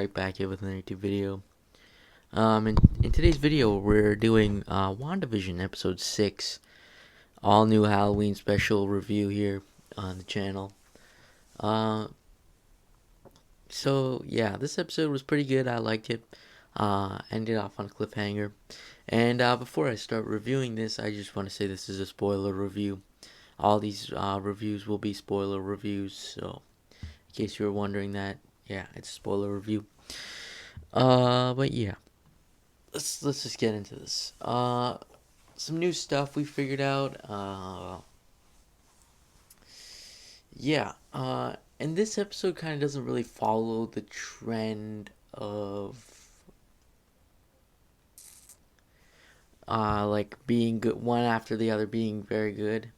Right back here with another YouTube video. In today's video, we're doing WandaVision episode 6, all new Halloween special review here on the channel. So yeah, this episode was pretty good. I liked it. Ended off on a cliffhanger. And before I start reviewing this, I just want to say this is a spoiler review. All these reviews will be spoiler reviews. So in case you were wondering that, yeah, it's a spoiler review. But yeah, let's just get into this. Some new stuff we figured out. Yeah. And this episode kind of doesn't really follow the trend of like being good one after the other being very good.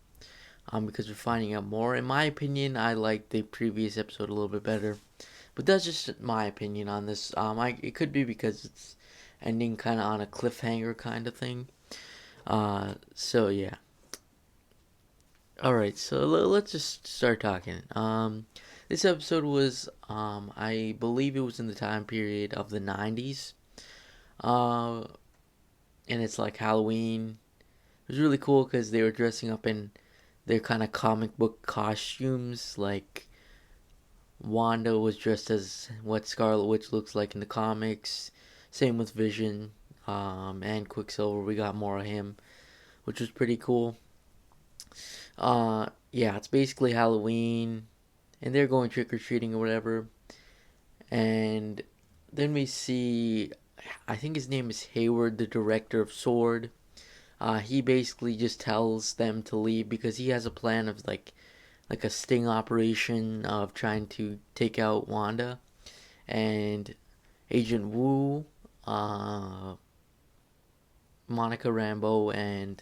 Because we're finding out more. In my opinion, I liked the previous episode a little bit better. But that's just my opinion on this. It could be because it's ending kind of on a cliffhanger kind of thing. So yeah. All right, so let's just start talking. This episode was, I believe it was in the time period of the '90s. Uh, and it's like Halloween. It was really cool because they were dressing up in their kind of comic book costumes, like Wanda was dressed as what Scarlet Witch looks like in the comics. Same with Vision, and Quicksilver. We got more of him, which was pretty cool. Yeah, it's basically Halloween, and they're going trick or treating or whatever. And then we see, I think his name is Hayward, the director of Sword. He basically just tells them to leave because he has a plan of like a sting operation of trying to take out Wanda. And Agent Wu, Monica Rambeau, and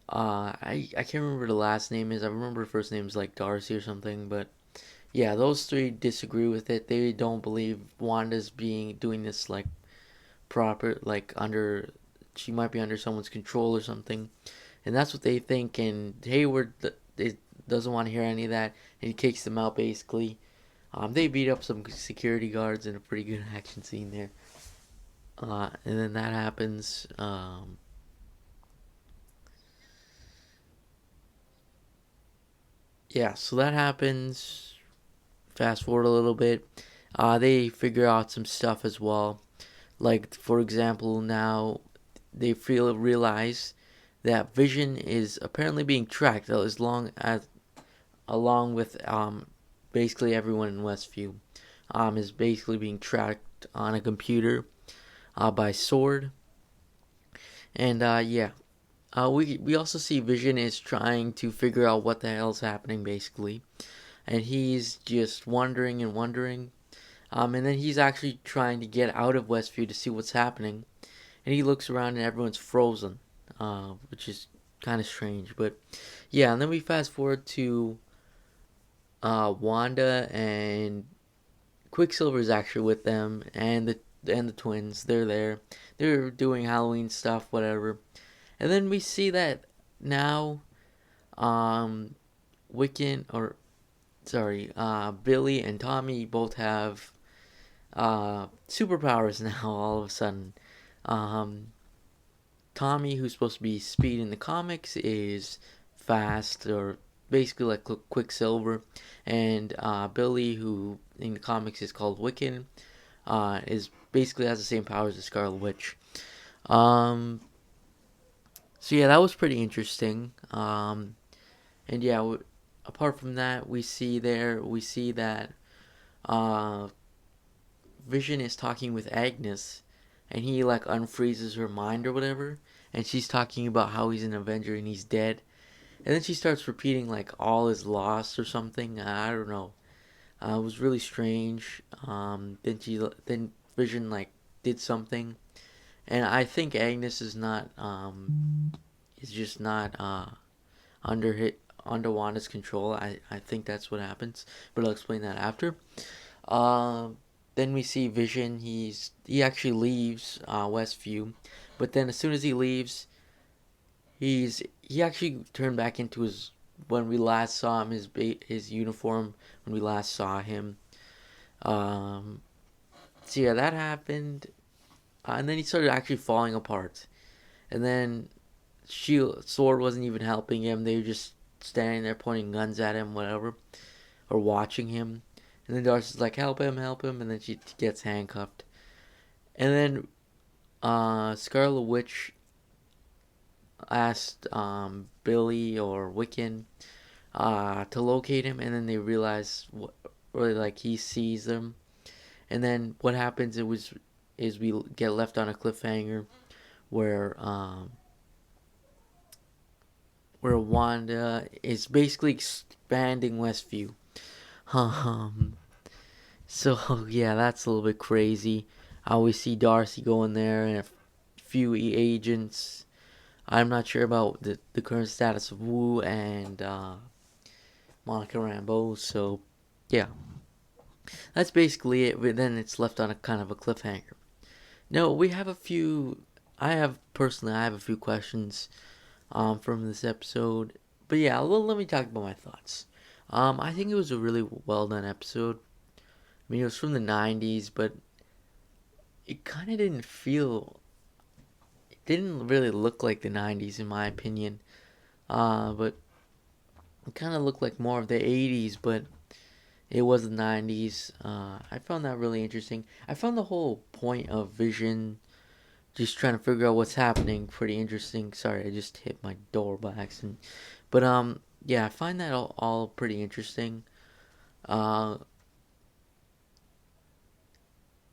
I can't remember the last name is. I remember the first name is like Darcy or something, but yeah, those three disagree with it. They don't believe Wanda's doing this like proper, like under, she might be under someone's control or something, and that's what they think. And Hayward doesn't want to hear any of that, and he kicks them out basically. They beat up some security guards in a pretty good action scene there. And then that happens. Yeah, so that happens. Fast forward a little bit. They figure out some stuff as well. Like, for example, now they realize that Vision is apparently being tracked as long as along with basically everyone in Westview is basically being tracked on a computer by Sword. And yeah, we also see Vision is trying to figure out what the hell's happening basically, and he's just wondering and wondering. And then he's actually trying to get out of Westview to see what's happening, and he looks around and everyone's frozen, which is kind of strange. But yeah, and then we fast forward to Wanda and Quicksilver is actually with them, and the twins. They're there. They're doing Halloween stuff, whatever. And then we see that now, um, Wiccan or sorry, Billy and Tommy both have superpowers now. All of a sudden, um, Tommy, who's supposed to be speed in the comics, is fast or basically like Quicksilver, and Billy, who in the comics is called Wiccan, is basically has the same powers as Scarlet Witch. Um, so yeah, that was pretty interesting. And yeah, apart from that, we see that uh, Vision is talking with Agnes, and he like unfreezes her mind or whatever, and she's talking about how he's an Avenger and he's dead, and then she starts repeating like all is lost or something. I don't know. It was really strange. Then Vision like did something, and I think Agnes is just not under Wanda's control. I think that's what happens, but I'll explain that after. Um, then we see Vision. He actually leaves Westview, but then as soon as he leaves, he actually turned back into his when we last saw him his uniform when we last saw him. Um, So yeah, that happened, and then he started actually falling apart. And then Shield Sword wasn't even helping him. They were just standing there pointing guns at him, whatever, or watching him. And then Darcy's like, help him," and then she gets handcuffed. And then Scarlet Witch asked Billy or Wiccan to locate him, and then they realize or like he sees them, and then what happens is we get left on a cliffhanger where Wanda is basically expanding Westview. Um, so yeah, that's a little bit crazy. I always see Darcy going there and a few agents. I'm not sure about the current status of Wu and Monica Rambeau. So yeah, that's basically it. But then it's left on a kind of a cliffhanger. No, we have a few. I have a few questions from this episode. But yeah, well, let me talk about my thoughts. I think it was a really well done episode. I mean, it was from the 90s, but it kind of didn't feel. It didn't really look like the 90s, in my opinion. But it kind of looked like more of the 80s, but it was the 90s. I found that really interesting. I found the whole point of Vision just trying to figure out what's happening pretty interesting. Sorry, I just hit my door by accident. But yeah, I find that all pretty interesting. Uh,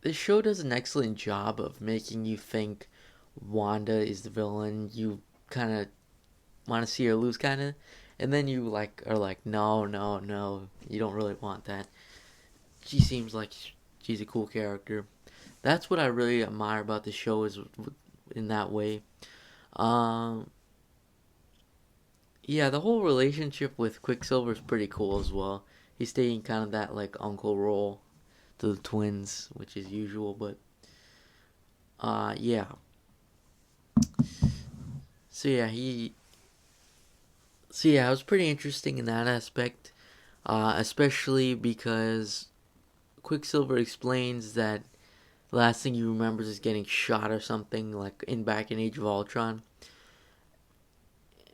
this show does an excellent job of making you think Wanda is the villain. You kind of want to see her lose, kind of, and then you like are like, no, no, no, you don't really want that. She seems like she's a cool character. That's what I really admire about the show is in that way. Um, yeah, the whole relationship with Quicksilver is pretty cool as well. He's taking kind of that like uncle role to the twins, which is usual, but yeah. So yeah, it was pretty interesting in that aspect, especially because Quicksilver explains that the last thing he remembers is getting shot or something like in back in Age of Ultron,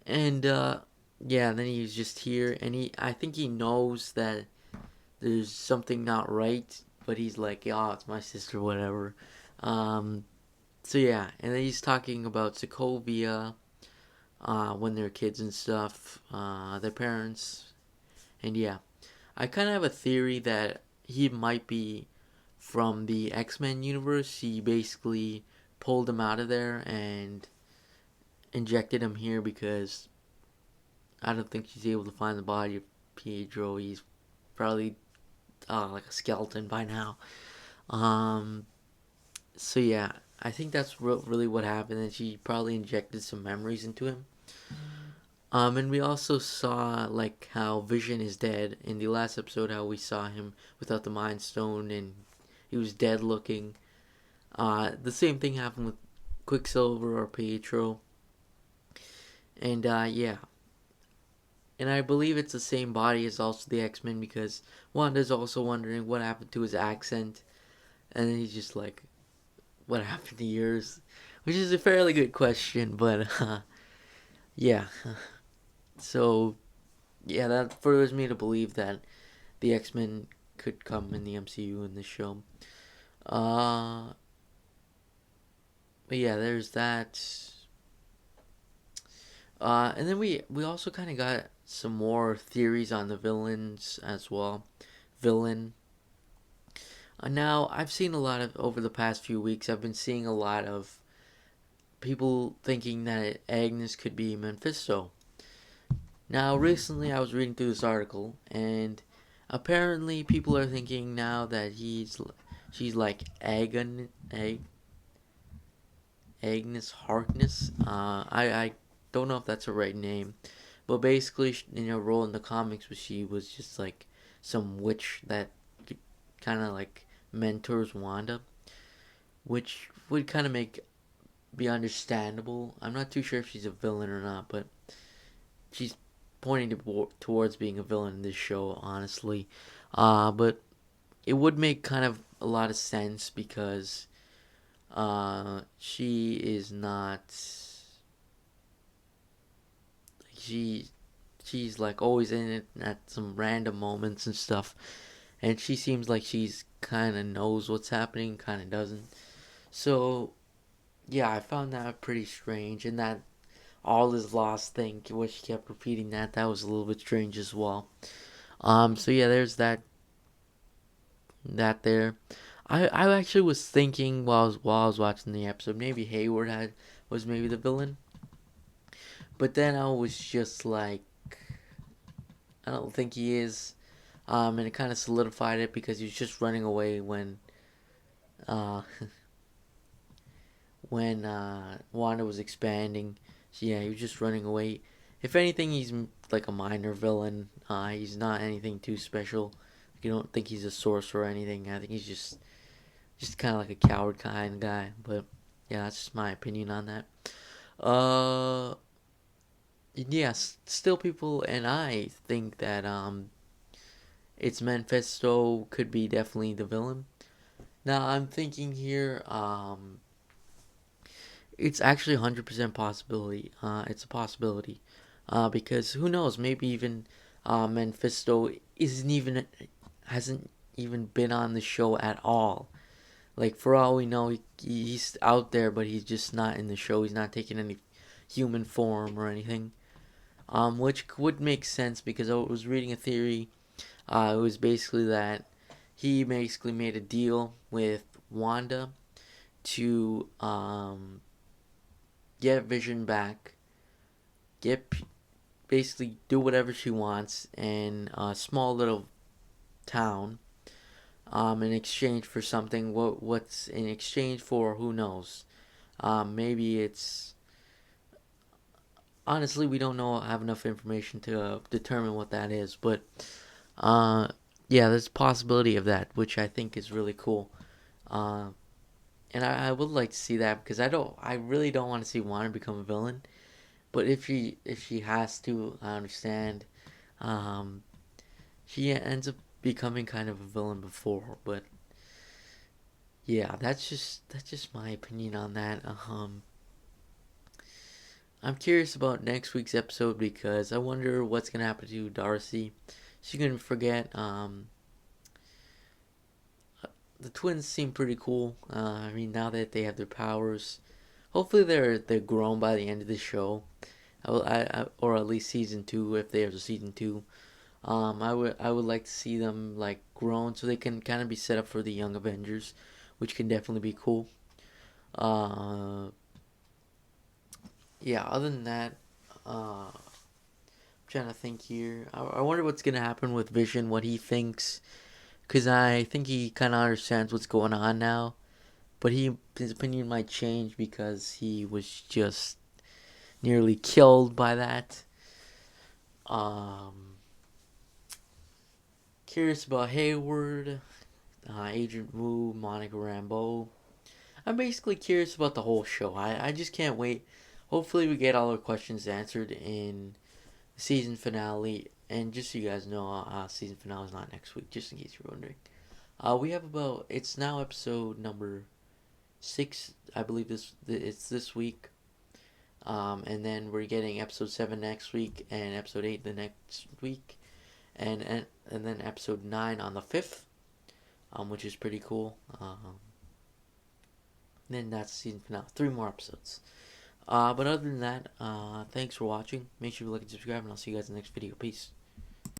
and yeah, then he's just here, and I think he knows that there's something not right, but he's like, oh, it's my sister, whatever. Um, so yeah, and then he's talking about Sokovia, when they're kids and stuff, their parents, and yeah, I kind of have a theory that he might be from the X-Men universe. He basically pulled him out of there and injected him here because I don't think she's able to find the body of Pietro. He's probably like a skeleton by now. Um, so yeah, I think that's really what happened, and she probably injected some memories into him. And we also saw like how Vision is dead in the last episode. How we saw him without the Mind Stone, and he was dead looking. The same thing happened with Quicksilver or Pietro, and yeah, and I believe it's the same body as also the X-Men because Wanda's also wondering what happened to his accent, and then he's just like, "What happened to yours?" Which is a fairly good question, but yeah. So yeah, that furthers me to believe that the X-Men could come in the MCU in this show. Uh, but yeah, there's that. And then we also kind of got some more theories on the villains as well. Villain. Now I've seen a lot of over the past few weeks. I've been seeing a lot of people thinking that Agnes could be Mephisto. Now recently I was reading through this article and apparently people are thinking now that she's like Agnes Harkness. I don't know if that's her right name, but basically, in her role in the comics, she was just like some witch that kind of like mentors Wanda, which would kind of make be understandable. I'm not too sure if she's a villain or not, but she's pointing towards being a villain in this show, honestly. But it would make kind of a lot of sense because she is not she she's like always in it at some random moments and stuff, and she seems like she's kind of knows what's happening, kind of doesn't. So yeah, I found that pretty strange, and that all is lost thing, where she kept repeating that was a little bit strange as well. So yeah, there's that there. I actually was thinking while I was watching the episode, maybe Hayward was maybe the villain, but then I was just like, I don't think he is. And it kind of solidified it because he was just running away uh, when Wanda was expanding. So yeah, he was just running away. If anything, he's like a minor villain. He's not anything too special. You don't think he's a sorcerer or anything. I think he's just kind of like a coward kind of guy. But yeah, that's just my opinion on that. Uh, yes, still people and I think that it's Manifesto could be definitely the villain. Now I'm thinking here, it's actually 100% possibility. It's a possibility, because who knows? Maybe even Mephisto isn't even hasn't even been on the show at all. Like for all we know, he's out there, but he's just not in the show. He's not taking any human form or anything. Which would make sense because I was reading a theory. It was basically that he basically made a deal with Wanda to get Vision back, get basically do whatever she wants in a small little town, in exchange for something. What's in exchange for? Who knows? Maybe it's honestly we don't know have enough information to determine what that is, but uh, yeah, there's a possibility of that, which I think is really cool. Uh, and I would like to see that because I really don't want to see Wanda become a villain. But if she has to, I understand. Um, she ends up becoming kind of a villain before, but yeah, that's just my opinion on that. I'm curious about next week's episode because I wonder what's gonna happen to Darcy. She's gonna forget. The twins seem pretty cool. I mean, now that they have their powers, hopefully they're grown by the end of the show. Or at least season two if there's a season two. I would like to see them like grown so they can kind of be set up for the young Avengers, which can definitely be cool. Uh, yeah. Other than that, I'm trying to think here. I wonder what's gonna happen with Vision, what he thinks, because I think he kind of understands what's going on now, but his opinion might change because he was just nearly killed by that. Um, Curious about Hayward, Agent Wu, Monica Rambeau. I'm basically curious about the whole show. I just can't wait. Hopefully, we get all our questions answered in the season finale. And just so you guys know, season finale is not next week, just in case you're wondering. We have it's now episode number 6, I believe it's this week. And then we're getting episode 7 next week, and episode 8 the next week, and then episode 9 on the 5th, which is pretty cool. Then that's season finale. 3 more episodes. But other than that, thanks for watching. Make sure you like and subscribe, and I'll see you guys in the next video. Peace.